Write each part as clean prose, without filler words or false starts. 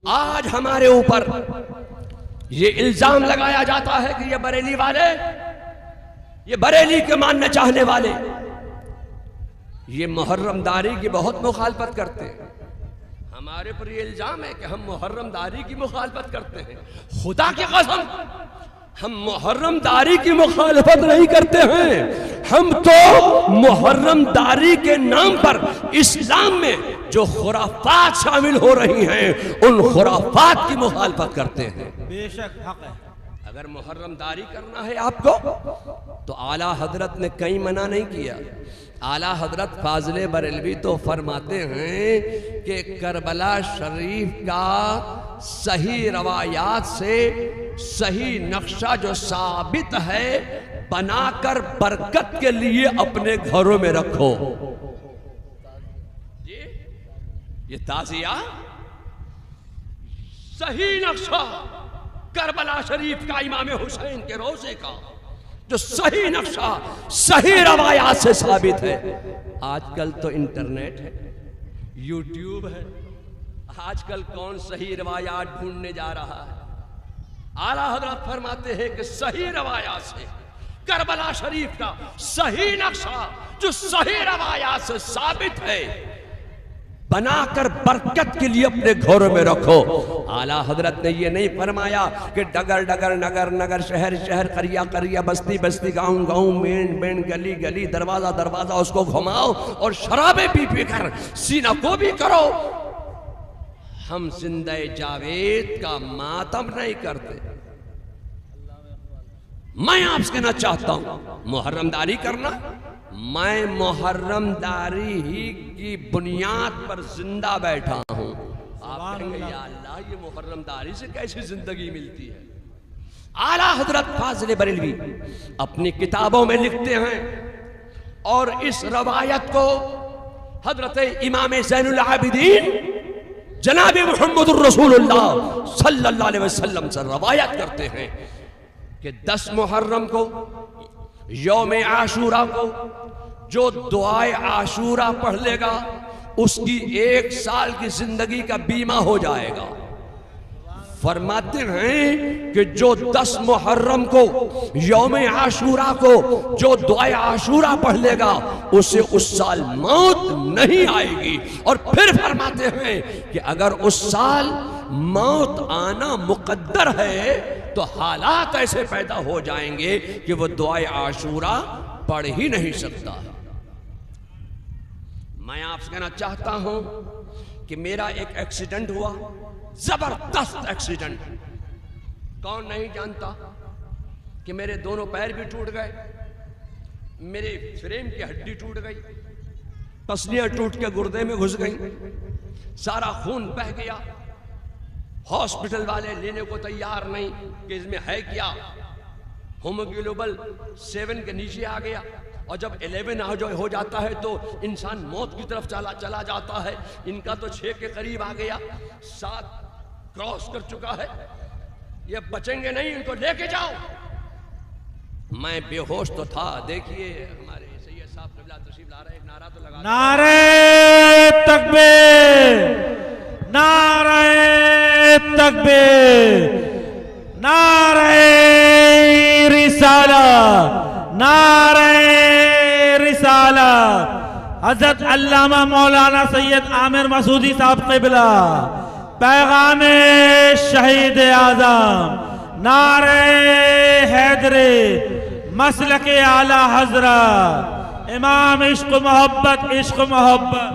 आज हमारे ऊपर ये इल्जाम लगाया जाता है कि ये बरेली वाले, ये बरेली के मानने चाहने वाले, ये मुहर्रमदारी की बहुत मुखालफत करते हैं। हमारे पर ये इल्जाम है कि हम मुहर्रमदारी की मुखालफत करते हैं। खुदा की कसम, हम मुहर्रमदारी की मुखालफत नहीं करते हैं। हम तो मुहर्रमदारी के नाम पर इस्लाम में जो खुराफात शामिल हो रही हैं, उन खुराफात की मुखालफत करते हैं। बेशक हक है। अगर मुहर्रमदारी करना है आपको तो आला हजरत ने कहीं मना नहीं किया। आला हजरत फाजिले बरेलवी तो फरमाते हैं कि करबला शरीफ का सही रवायात से सही नक्शा जो साबित है, बनाकर बरकत के लिए अपने घरों में रखो। ये ताजिया सही नक्शा करबला शरीफ का इमाम हुसैन के रोजे का जो सही नक्शा सही रवायात से साबित है। आजकल तो इंटरनेट है, यूट्यूब है, आजकल कौन सही रवायात ढूंढने जा रहा है। आला हजरत फरमाते हैं कि सही रवायात से करबला शरीफ का सही नक्शा जो सही रवायात से साबित है, बनाकर बरकत के लिए अपने घरों में रखो। आला हजरत ने ये नहीं फरमाया कि डगर डगर, नगर नगर, शहर शहर, करिया करिया, बस्ती बस्ती, गांव गांव, मेन मेन, गली गली, दरवाजा दरवाजा उसको घुमाओ और शराबे पी पी कर सीना को भी करो। हम जिंदे जावेद का मातम नहीं करते। मैं आपसे कहना चाहता हूं, मुहर्रमदारी करना, मैं मुहर्रमदारी ही की बुनियाद पर जिंदा बैठा हूं। आप कहेंगे या अल्लाह, ये मुहर्रमदारी से कैसी जिंदगी मिलती है। आला हजरत फाजिल बरेलवी अपनी किताबों में लिखते हैं और इस रवायत को हजरत इमाम ज़ैनुल आबिदीन जनाब मुहम्मदुर रसूलुल्लाह सल्लल्लाहु अलैहि वसल्लम से रवायत करते हैं कि 10 मुहर्रम को, यौम आशूरा को, जो दुआए आशूरा पढ़ लेगा उसकी 1 साल की जिंदगी का बीमा हो जाएगा। फरमाते हैं कि जो 10 मुहर्रम को, यौम आशूरा को, जो दुआए आशूरा पढ़ लेगा उसे उस साल मौत नहीं आएगी। और फिर फरमाते हैं कि अगर उस साल मौत आना मुकद्दर है तो हालात ऐसे पैदा हो जाएंगे कि वो दुआए आशूरा पढ़ ही नहीं सकता। मैं आपसे कहना चाहता हूं कि मेरा एक एक्सीडेंट हुआ, जबरदस्त एक्सीडेंट। कौन नहीं जानता कि मेरे दोनों पैर भी टूट गए, मेरे फ्रेम की हड्डी टूट गई, पसलियां टूट के गुर्दे में घुस गई, सारा खून बह गया। हॉस्पिटल वाले लेने को तैयार नहीं कि इसमें है क्या। हीमोग्लोबिन 7 के नीचे आ गया और जब 11 हो जाता है तो इंसान मौत की तरफ चला जाता है। इनका तो 6 के करीब आ गया, 7 क्रॉस कर चुका है, ये बचेंगे नहीं, इनको लेके जाओ। मैं बेहोश तो था। देखिए हमारे सैयद साहब क़िबला तशरीफ ला रहे, एक नारा तो लगा, नारे तकबीर, नारे तकबीर, नारे रिसाला, नारे रिसाला। हजरत अल्लामा मौलाना सैयद आमिर मसूदी साहब क़िबला, पैगाम शहीद आज़म, नारे हैदरे, मसलक आला हजरत, इमाम इश्क मोहब्बत, इश्क मोहब्बत।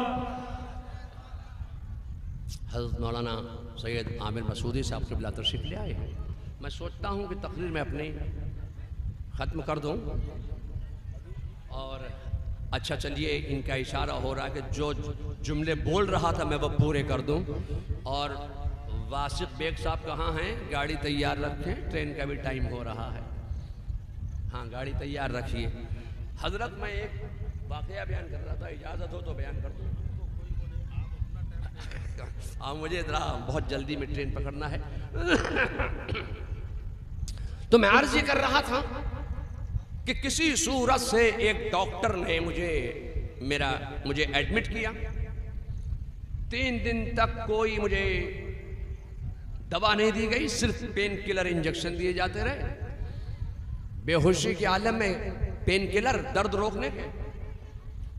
हज़रत मौलाना सैयद आमिर मसूदी साहब क़िबला तशरीफ़ ले आए हैं। मैं सोचता हूँ कि तकरीर में अपनी ख़त्म कर दूँ। और अच्छा चलिए, इनका इशारा हो रहा है कि जो जुमले बोल रहा था मैं वो पूरे कर दूँ। और वासिक बेग साहब कहाँ हैं? गाड़ी तैयार रखें, ट्रेन का भी टाइम हो रहा है। हाँ, गाड़ी तैयार रखिए। हज़रत, मैं एक वाक़या बयान कर रहा था, इजाज़त हो तो बयान कर दूँ। मुझे ज़रा बहुत जल्दी में ट्रेन पकड़ना है। तो मैं अर्ज़ ये कर रहा था कि किसी सूरत से एक डॉक्टर ने मुझे एडमिट किया। 3 दिन तक कोई मुझे दवा नहीं दी गई, सिर्फ पेन किलर इंजेक्शन दिए जाते रहे, बेहोशी के आलम में पेन किलर दर्द रोकने के।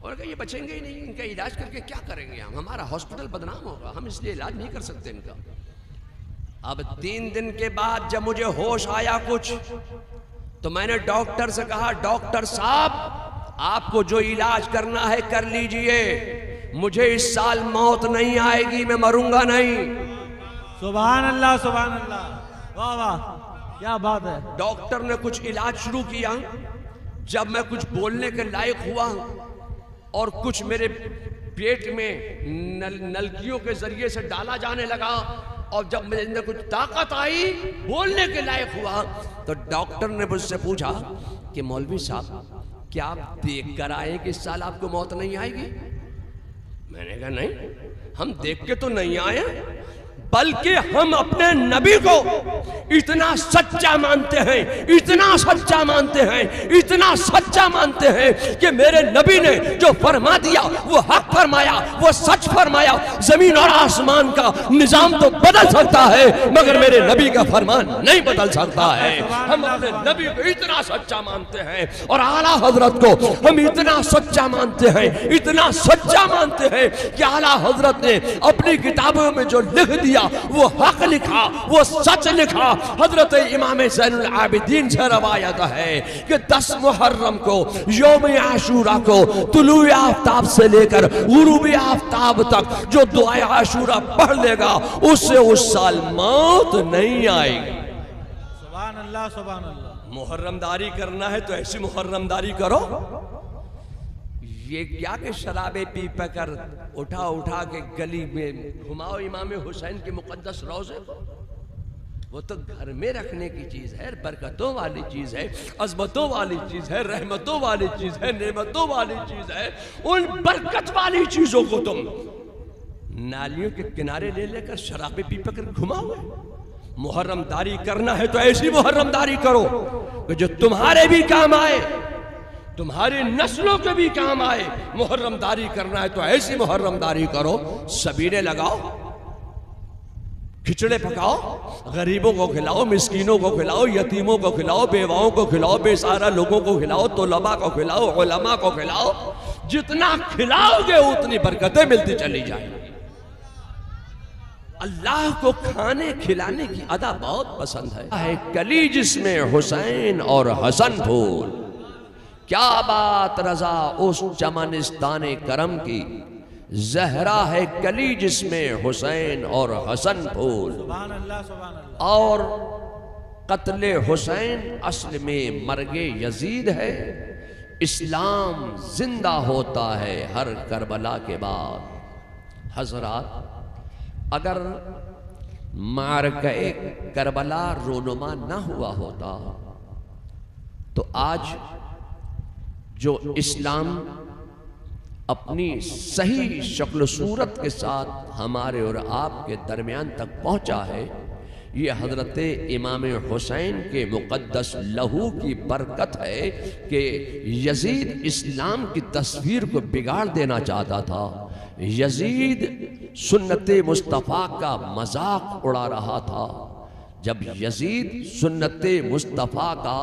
और ये बचेंगे ही नहीं, इनका इलाज करके क्या करेंगे हम, हमारा हॉस्पिटल बदनाम होगा, हम इसलिए इलाज नहीं कर सकते इनका। अब 3 दिन के बाद जब मुझे होश आया कुछ, तो मैंने डॉक्टर से कहा, डॉक्टर साहब आपको जो इलाज करना है कर लीजिए, मुझे इस साल मौत नहीं आएगी, मैं मरूंगा नहीं। सुभान अल्लाह, सुभान अल्लाह, वाह वाह, क्या बात है। डॉक्टर ने कुछ इलाज शुरू किया। जब मैं कुछ बोलने के लायक हुआ और कुछ मेरे पेट में नलकियों के जरिए से डाला जाने लगा, और जब मेरे अंदर कुछ ताकत आई, बोलने के लायक हुआ, तो डॉक्टर ने मुझसे पूछा कि मौलवी साहब क्या आप देख कर आए कि इस साल आपको मौत नहीं आएगी? मैंने कहा नहीं, हम देख के तो नहीं आए, बल्कि हम अपने नबी को इतना सच्चा मानते हैं, इतना सच्चा मानते हैं, इतना सच्चा मानते हैं कि मेरे नबी ने जो फरमा दिया वो हक फरमाया, वो सच फरमाया। जमीन और आसमान का निजाम तो बदल सकता है, मगर मेरे नबी का फरमान नहीं बदल सकता है। हम अपने नबी को इतना सच्चा मानते हैं और आला हजरत को हम इतना सच्चा मानते हैं, इतना सच्चा मानते हैं कि आला हजरत ने अपनी किताबों में जो लिख दिया वो हक लिखा, वो सच लिखा। हजरत इमाम ज़ैनुल आबिदीन से रवायत है कि 10 मुहर्रम को, यौम आशूरा को, तुलूए आफ्ताब से लेकर गुरूबे आफ्ताब तक जो दुआए आशूरा पढ़ लेगा, उससे उस साल मौत नहीं आएगी। सुभान अल्लाह, सुभान अल्लाह। मुहर्रमदारी करना है तो ऐसी मुहर्रमदारी करो। ये क्या कि शराबे पी पकर उठा उठा के गली में घुमाओ इमाम हुसैन के मुकद्दस रोज़े को, वो तो घर में रखने की चीज है, बरकतों वाली चीज है, अज़मतों वाली चीज है, रहमतों वाली चीज है, नेमतों वाली चीज है। उन बरकत वाली चीजों को तुम नालियों के किनारे ले लेकर शराबे पी पकर घुमाओगे। मुहर्रमदारी करना है तो ऐसी मुहर्रमदारी करो कि जो तुम्हारे भी काम आए, तुम्हारी नस्लों के भी काम आए। मुहर्रमदारी करना है तो ऐसी मुहर्रमदारी करो, सबीरे लगाओ, खिचड़े पकाओ, गरीबों को खिलाओ, मिस्कीनों को खिलाओ, यतीमों को खिलाओ, बेवाओं को खिलाओ, बेसहारा लोगों को खिलाओ, तोलबा को खिलाओ, उलमा को खिलाओ। जितना खिलाओगे उतनी बरकतें मिलती चली जाएंगी। अल्लाह को खाने खिलाने की अदा बहुत पसंद है। कली जिसमें हुसैन और हसन फूल, क्या बात रजा उस चमनिस्ताने करम की, जहरा है कली जिसमें हुसैन और हसन फूल। सुभान अल्लाह, सुभान अल्लाह। और कत्ले हुसैन असल में मर्गे यजीद है। इस्लाम जिंदा होता है हर करबला के बाद। हजरात, अगर मारके करबला रोनुमा ना हुआ होता तो आज जो इस्लाम अपनी सही शक्ल सूरत के साथ हमारे और आपके दरमियान तक पहुंचा है, ये हजरत इमाम हुसैन के मुक़द्दस लहू की बरकत है कि यजीद इस्लाम की तस्वीर को बिगाड़ देना चाहता था। यजीद सुन्नत मुस्तफ़ा का मजाक उड़ा रहा था। जब यजीद सुन्नत मुस्तफ़ा का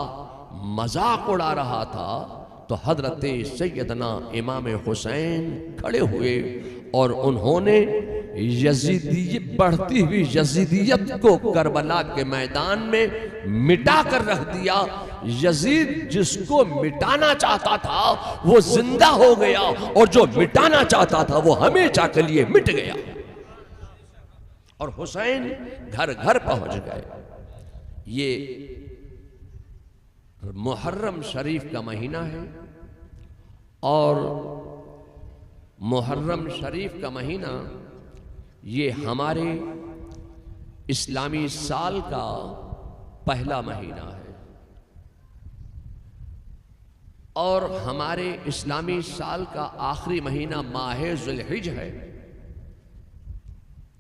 मजाक उड़ा रहा था तो हजरत सैयदना इमाम हुसैन खड़े हुए और उन्होंने यजीदी बढ़ती हुई यजीदियत को करबला के मैदान में मिटा कर रख दिया। यजीद जिसको मिटाना चाहता था वो जिंदा हो गया, और जो मिटाना चाहता था वो हमेशा के लिए मिट गया। और हुसैन घर घर पहुंच गए। ये मुहर्रम शरीफ का महीना है, और मुहर्रम शरीफ का महीना ये हमारे इस्लामी साल का पहला महीना है, और हमारे इस्लामी साल का आखिरी महीना माह ज़ुल्हिज है।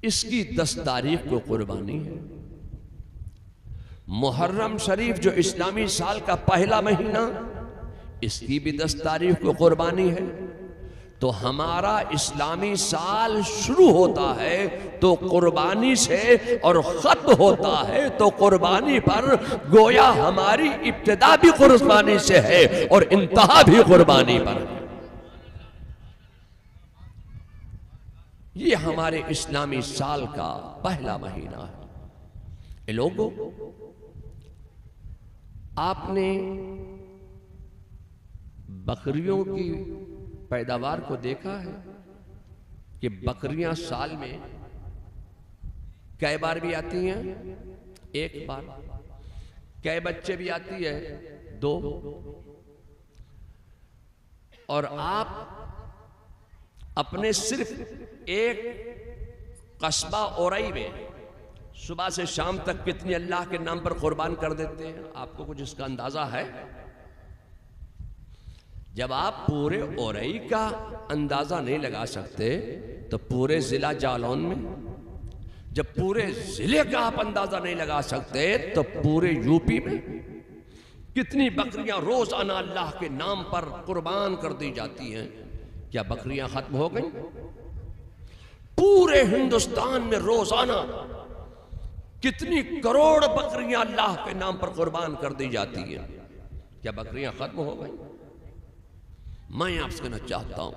इसकी 10 तारीख को कुर्बानी है। मुहर्रम शरीफ जो इस्लामी साल का पहला महीना, इसकी भी 10 तारीख को कुर्बानी है। तो हमारा इस्लामी साल शुरू होता है तो कुर्बानी से और खत्म होता है तो कुर्बानी पर। गोया हमारी इब्तिदा भी कुर्बानी से है और इंतहा भी कुर्बानी पर। ये हमारे इस्लामी साल का पहला महीना है। लोगों, आपने बकरियों की पैदावार को देखा है कि बकरियां साल में कई बार भी आती हैं? एक बार। कई बच्चे भी आती है? 2। और आप अपने सिर्फ एक कस्बा औरई में सुबह से शाम तक कितनी अल्लाह के नाम पर कुर्बान कर देते हैं? आपको कुछ इसका अंदाजा है? जब आप पूरे औरई का अंदाजा नहीं लगा सकते तो पूरे जिला जालौन में, जब पूरे जिले का आप अंदाजा नहीं लगा सकते तो पूरे यूपी में कितनी बकरियां रोजाना अल्लाह के नाम पर कुर्बान कर दी जाती हैं। क्या बकरियां खत्म हो गई? पूरे हिंदुस्तान में रोजाना कितनी करोड़ बकरियां अल्लाह के नाम पर कुर्बान कर दी जाती हैं। क्या बकरियां खत्म हो गई? मैं आपसे कहना चाहता हूं,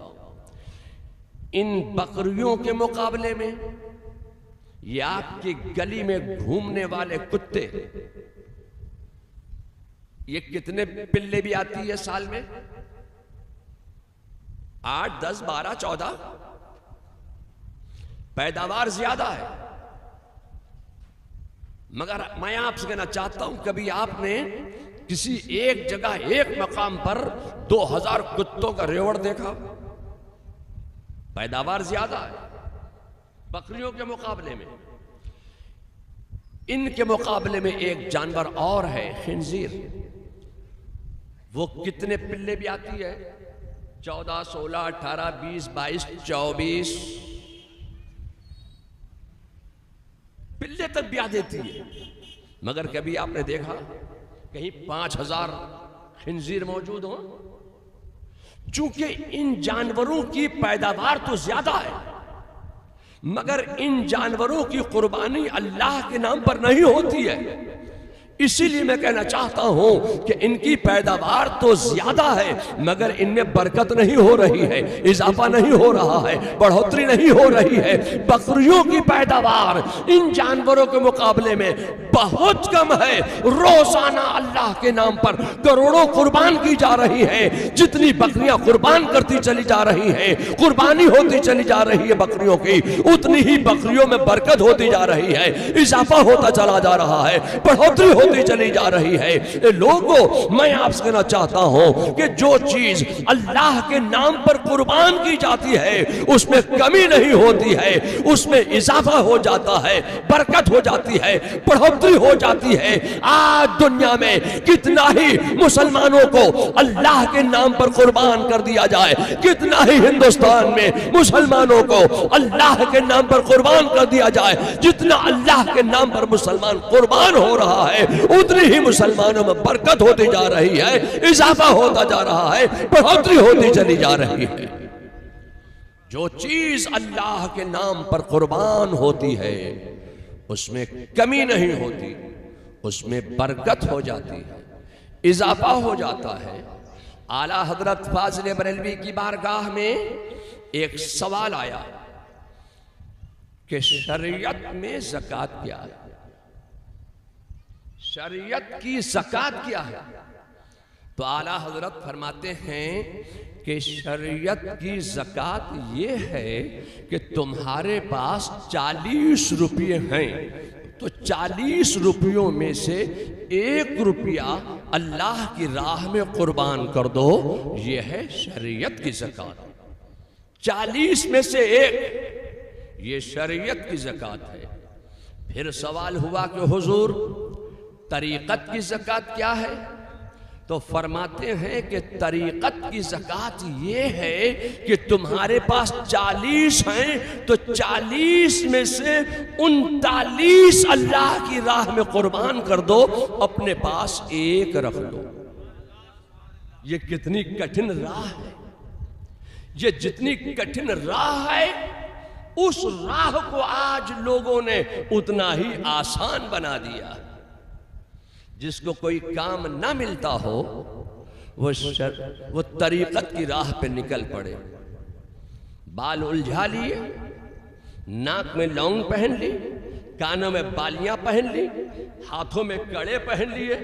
इन बकरियों के मुकाबले में ये आपकी गली में घूमने वाले कुत्ते, ये कितने पिल्ले भी आती है साल में? 8, 10, 12, 14। पैदावार ज्यादा है। मगर मैं आपसे कहना चाहता हूं, कभी आपने किसी एक जगह एक मकाम पर 2000 कुत्तों का रेवड़ देखा? पैदावार ज्यादा है बकरियों के मुकाबले में। इनके मुकाबले में एक जानवर और है, खिंजीर। वो कितने पिल्ले भी आती है? 14, 16, 18, 20, 22, 24 पिल्ले तक ब्याह देती है। मगर कभी आपने देखा कहीं 5000 खिंजीर मौजूद हो? चूंकि इन जानवरों की पैदावार तो ज्यादा है, मगर इन जानवरों की कुर्बानी अल्लाह के नाम पर नहीं होती है। इसीलिए मैं कहना चाहता हूं कि इनकी पैदावार तो ज्यादा है मगर इनमें बरकत नहीं हो रही है, इजाफा नहीं हो रहा है, बढ़ोतरी नहीं हो रही है। बकरियों की पैदावार इन जानवरों के मुकाबले में बहुत कम है। रोजाना अल्लाह के नाम पर करोड़ों कुर्बान की जा रही है। जितनी बकरियां कुर्बान करती चली जा रही है, कुर्बानी होती चली जा रही है बकरियों की, उतनी ही बकरियों में बरकत होती जा रही है, इजाफा होता चला जा रहा है, बढ़ोतरी होती चली जा रही है। लोगों, मैं आपसे कहना चाहता हूं कि जो चीज अल्लाह के नाम पर कुर्बान की जाती है उसमें कमी नहीं होती है, उसमें इजाफा हो जाता है, बरकत हो जाती है, बढ़ोतरी हो जाती है। आज दुनिया में कितना ही मुसलमानों को अल्लाह के नाम पर कुर्बान कर दिया जाए, कितना ही हिंदुस्तान में मुसलमानों को अल्लाह के नाम पर कुर्बान कर दिया जाए, जितना अल्लाह के नाम पर मुसलमान कुर्बान हो रहा है उतनी ही मुसलमानों में बरकत होती जा रही है, इजाफा होता जा रहा है, बढ़ोतरी होती चली जा रही है। जो चीज अल्लाह के नाम पर कुर्बान होती है उसमें कमी नहीं होती, उसमें बरकत हो जाती है, इजाफा हो जाता है। आला हजरत फाजिल बरेलवी की बारगाह में एक सवाल आया कि शरीयत में ज़कात क्या है? शरीयत की ज़कात क्या है? तो आला हजरत फरमाते हैं कि शरीयत की ज़कात ये है कि तुम्हारे पास 40 रुपये हैं तो 40 रुपयों में से 1 रुपया अल्लाह की राह में कुर्बान कर दो। ये है शरीयत की ज़कात। 40 में से 1, ये शरीयत की ज़कात है। फिर सवाल हुआ कि हुजूर तरीक़त की ज़कात क्या है? तो फरमाते हैं कि तरीक़त की ज़कात ये है कि तुम्हारे पास 40 हैं तो 40 में से 39 अल्लाह की राह में कुर्बान कर दो, अपने पास 1 रख लो। ये कितनी कठिन राह है, ये जितनी कठिन राह है, उस राह को आज लोगों ने उतना ही आसान बना दिया। जिसको कोई काम ना मिलता हो वो तरीकत की राह पे निकल पड़े। बाल उलझा लिए, नाक में लौंग पहन ली, कानों में बालियां पहन ली, हाथों में कड़े पहन लिए।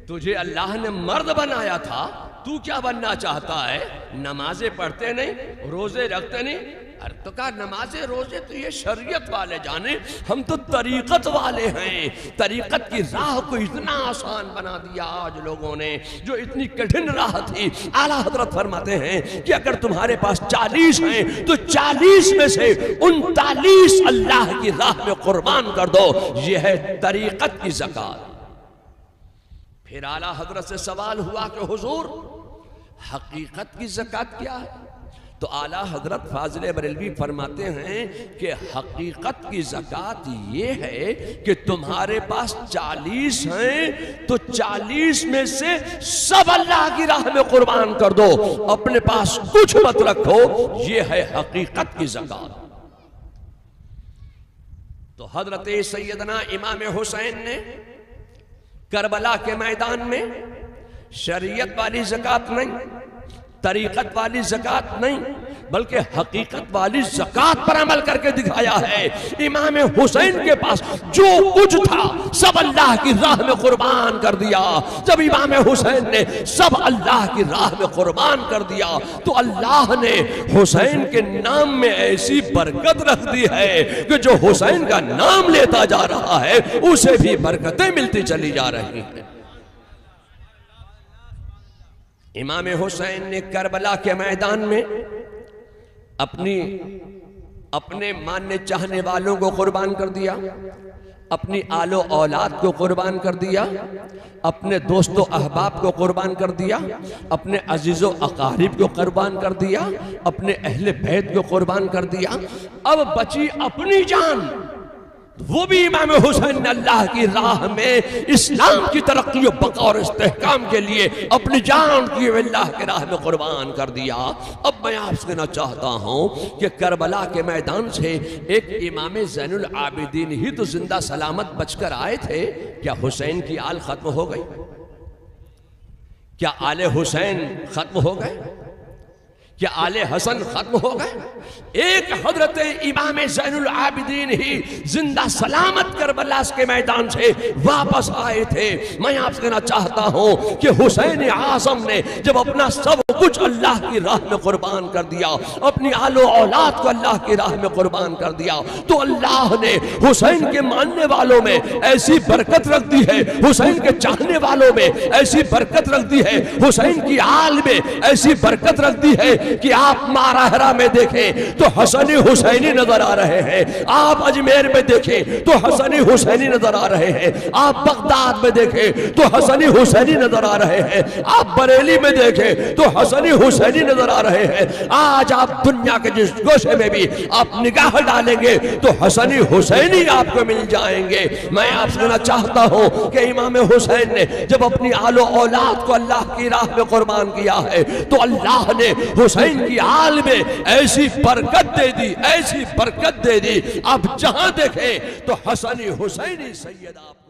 तुझे अल्लाह ने मर्द बनाया था, तू क्या बनना चाहता है? नमाजें पढ़ते नहीं, रोजे रखते नहीं। अरे तो कहा नमाजें रोजे तो ये शरीयत वाले जाने, हम तो तरीकत वाले हैं। तरीकत की राह को इतना आसान बना दिया आज लोगों ने, जो इतनी कठिन राह थी। आला हजरत फरमाते हैं कि अगर तुम्हारे पास 40 हैं तो 40 में से 39 अल्लाह की राह में कुर्बान कर दो। यह है तरीकत की ज़कात। फिर आला हजरत से सवाल हुआ कि हुजूर हकीकत की ज़कात क्या है? तो आला हजरत फाजिल बरेलवी फरमाते हैं कि हकीकत की ज़कात ये है कि तुम्हारे पास 40 हैं तो 40 में से सब अल्लाह की राह में कुर्बान कर दो, अपने पास कुछ मत रखो। ये है हकीकत की ज़कात। तो हजरत सैयदना इमाम हुसैन ने करबला के मैदान में शरीयत वाली ज़कात नहीं, तरीकत वाली ज़कात नहीं, बल्कि हकीकत वाली ज़कात पर अमल करके दिखाया है। इमाम हुसैन के पास जो कुछ था सब अल्लाह की राह में कुर्बान कर दिया। जब इमाम हुसैन ने सब अल्लाह की राह में कुर्बान कर दिया तो अल्लाह ने हुसैन के नाम में ऐसी बरकत रख दी है कि जो हुसैन का नाम लेता जा रहा है उसे भी बरकतें मिलती चली जा रही हैं। इमाम हुसैन ने करबला के मैदान में अपने मानने चाहने वालों को कुर्बान कर दिया, अपनी आलो औलाद को कुर्बान कर दिया, अपने दोस्तों अहबाब को कुर्बान कर दिया, अपने अजीज़ों अकारिब को कुर्बान कर दिया, अपने अहले बैत को कुर्बान कर दिया। अब बची अपनी जान, वो भी इमाम हुसैन ने अल्लाह की राह में इस्लाम की तरक्की और बका और इस्तेहकाम के लिए अपनी जान की अल्लाह की राह में कुर्बान कर दिया। अब मैं आपसे कहना चाहता हूं कि करबला के मैदान से एक इमाम ज़ैनुल आबिदीन ही तो जिंदा सलामत बचकर आए थे। क्या हुसैन की आल खत्म हो गई? क्या आले हुसैन खत्म हो गए? क्या आले हसन खत्म हो गए? एक हजरत इमाम ज़ैनुल आबिदीन ही जिंदा सलामत करबला के मैदान से वापस आए थे। मैं आपसे कहना चाहता हूं कि हुसैन आज़म ने जब अपना सब कुछ अल्लाह की राह में कुर्बान कर दिया, अपनी आलो औलाद को अल्लाह की राह में कुर्बान कर दिया, तो अल्लाह ने हुसैन के मानने वालों में ऐसी बरकत रख दी है, हुसैन के चाहने वालों में ऐसी बरकत रख दी है, हुसैन की आल में ऐसी बरकत रख दी है कि आप माराहरा में देखें तो हसनी हुसैनी नजर आ रहे हैं, आप अजमेर में देखें तो हसनी हुसैनी नजर आ रहे हैं, आप बगदाद में देखें तो हसनी हुसैनी नजर आ रहे हैं, आप बरेली में देखें तो हसनी हुसैनी नजर आ रहे हैं। आज आप दुनिया के जिस गोशे में भी आप निगाह डालेंगे तो हसनी हुसैनी आपको मिल जाएंगे। मैं आपसे कहना चाहता हूं कि इमाम हुसैन ने जब अपनी आलो औलाद को अल्लाह की राह में कुर्बान किया है तो अल्लाह ने हुसैन की आल में ऐसी बरकत दे दी, ऐसी बरकत दे दी। अब जहां देखें तो हसनी हुसैनी सैयद आपको